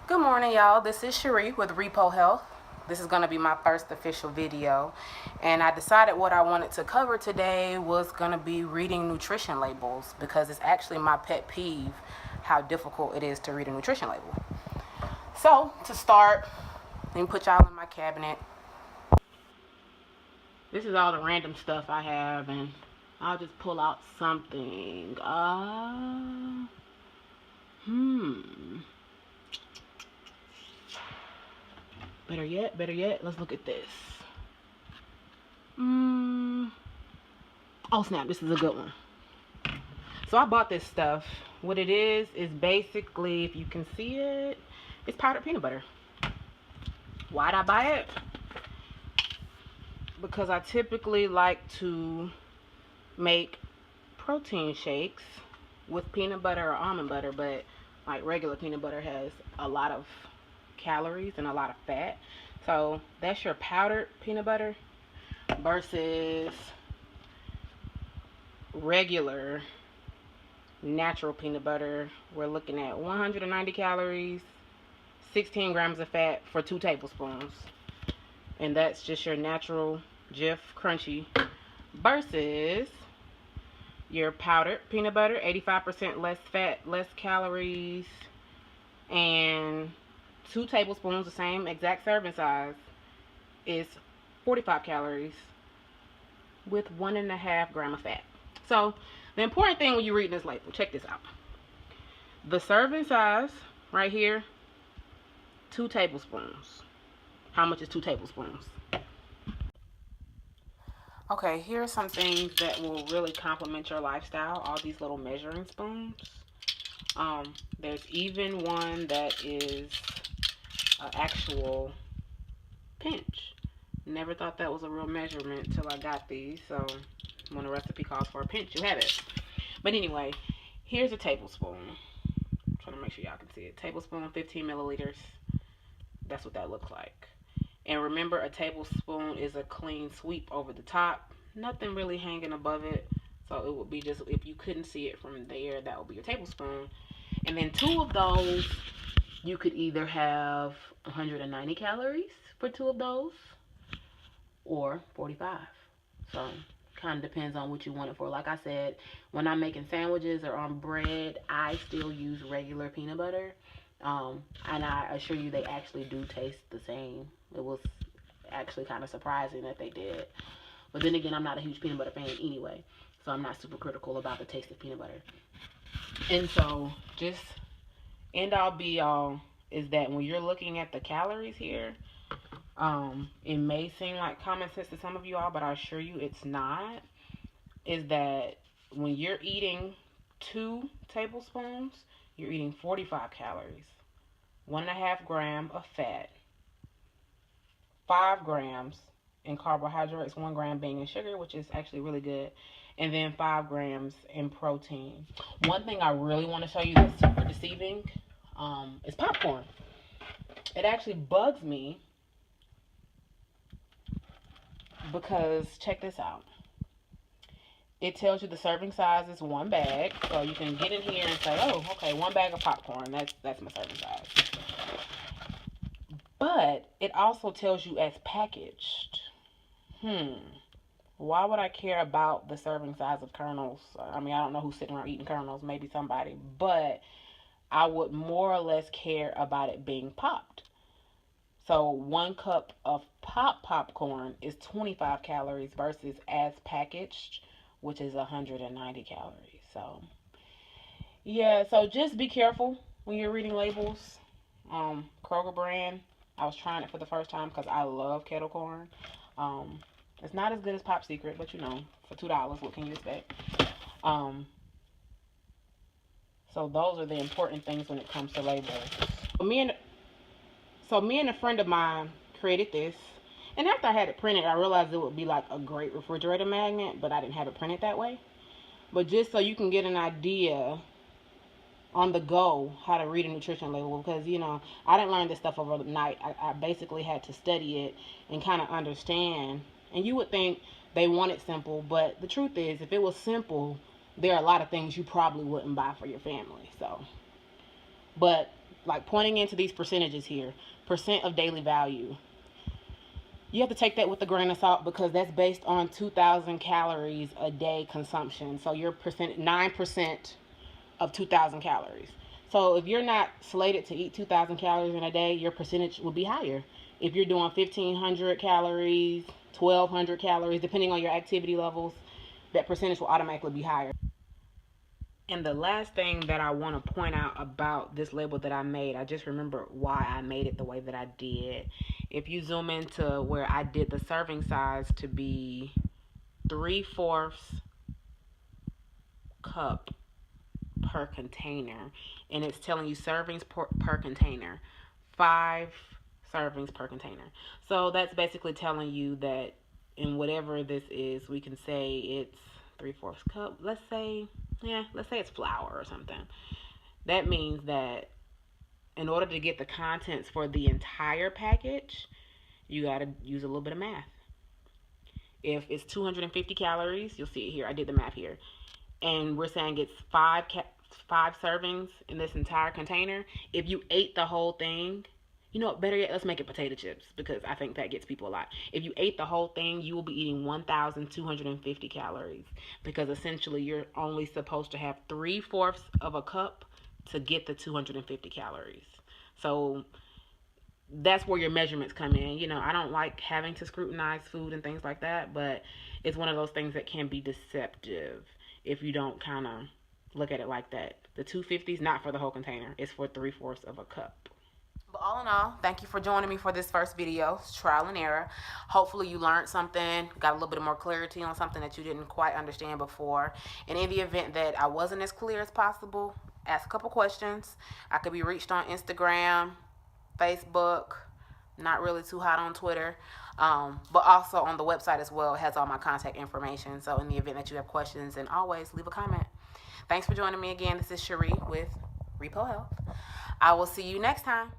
Good morning, y'all. This is Cherie with Repo Health. This is going to be my first official video, and I decided what I wanted to cover today was going to be reading nutrition labels because it's actually my pet peeve how difficult it is to read a nutrition label. So, to start, let me put y'all in my cabinet. This is all the random stuff I have, and I'll just pull out something. Better yet, let's look at this. Oh snap, this is a good one. So I bought this stuff. What it is basically, if you can see it, it's powdered peanut butter. Why'd I buy it? Because I typically like to make protein shakes with peanut butter or almond butter, but like regular peanut butter has a lot of calories and a lot of fat. So that's your powdered peanut butter versus regular natural peanut butter. We're looking at 190 calories, 16 grams of fat for 2 tablespoons. And that's just your natural Jif crunchy versus your powdered peanut butter, 85% less fat, less calories, and 2 tablespoons, the same exact serving size, is 45 calories with 1.5 gram of fat. So the important thing when you're reading this label, check this out. The serving size right here, 2 tablespoons. How much is 2 tablespoons? Okay, here are some things that will really complement your lifestyle. All these little measuring spoons. There's even one that is an actual pinch. Never thought that was a real measurement till I got these. So when a recipe calls for a pinch, you have it. But anyway, here's a tablespoon. I'm trying to make sure y'all can see it. Tablespoon, 15 milliliters. That's what that looks like. And remember, a tablespoon is a clean sweep over the top. Nothing really hanging above it. So it would be just, if you couldn't see it from there, that would be your tablespoon. And then 2 of those, you could either have 190 calories for 2 of those or 45. So kind of depends on what you want it for. Like I said, when I'm making sandwiches or on bread, I still use regular peanut butter. And I assure you they actually do taste the same. It was actually kind of surprising that they did. But then again, I'm not a huge peanut butter fan anyway, so I'm not super critical about the taste of peanut butter. And so just end all be all is that when you're looking at the calories here, it may seem like common sense to some of you all, but I assure you it's not. Is that when you're eating 2 tablespoons, you're eating 45 calories, 1.5 gram of fat, 5 grams in carbohydrates, 1 gram being in sugar, which is actually really good, and then 5 grams in protein. One thing I really want to show you that's super deceiving is popcorn. It actually bugs me because check this out. It tells you the serving size is 1 bag, so you can get in here and say, oh, okay, 1 bag of popcorn, that's my serving size. But it also tells you as packaged. Why would I care about the serving size of kernels? I mean, I don't know who's sitting around eating kernels, maybe somebody, but I would more or less care about it being popped. So 1 cup of popcorn is 25 calories versus as packaged, which is 190 calories. So yeah, so just be careful when you're reading labels. Kroger brand, I was trying it for the first time because I love kettle corn. It's not as good as Pop Secret, but you know, for $2, what can you expect? So those are the important things when it comes to labels. Me and a friend of mine created this, and after I had it printed, I realized it would be like a great refrigerator magnet, but I didn't have it printed that way. But just so you can get an idea on the go how to read a nutrition label, because you know I didn't learn this stuff overnight. I basically had to study it and kind of understand. And you would think they want it simple, but the truth is, if it was simple, there are a lot of things you probably wouldn't buy for your family. So, but like pointing into these percentages here, percent of daily value, you have to take that with a grain of salt because that's based on 2,000 calories a day consumption. So your percent, 9% of 2,000 calories. So if you're not slated to eat 2,000 calories in a day, your percentage will be higher. If you're doing 1,500 calories, 1,200 calories, depending on your activity levels, that percentage will automatically be higher. And the last thing that I want to point out about this label that I made, I just remember why I made it the way that I did. If you zoom into where I did the serving size to be 3/4 cup per container, and it's telling you servings per container, 5 servings per container. So that's basically telling you that in whatever this is, we can say it's 3/4 cup. Let's say it's flour or something. That means that in order to get the contents for the entire package, you got to use a little bit of math. If it's 250 calories, you'll see it here. I did the math here. And we're saying it's five servings in this entire container. If you ate the whole thing, you know what, better yet, let's make it potato chips because I think that gets people a lot. If you ate the whole thing, you will be eating 1,250 calories because essentially you're only supposed to have 3/4 of a cup to get the 250 calories. So that's where your measurements come in. You know, I don't like having to scrutinize food and things like that, but it's one of those things that can be deceptive if you don't kind of look at it like that. The 250 is not for the whole container, it's for 3/4 of a cup. But all in all, thank you for joining me for this first video. It's trial and error. Hopefully you learned something, got a little bit more clarity on something that you didn't quite understand before. And in the event that I wasn't as clear as possible, ask a couple questions. I could be reached on Instagram, Facebook, not really too hot on Twitter, but also on the website as well. It has all my contact information. So in the event that you have questions, and always leave a comment. Thanks for joining me again. This is Cherie with Repo Health. I will see you next time.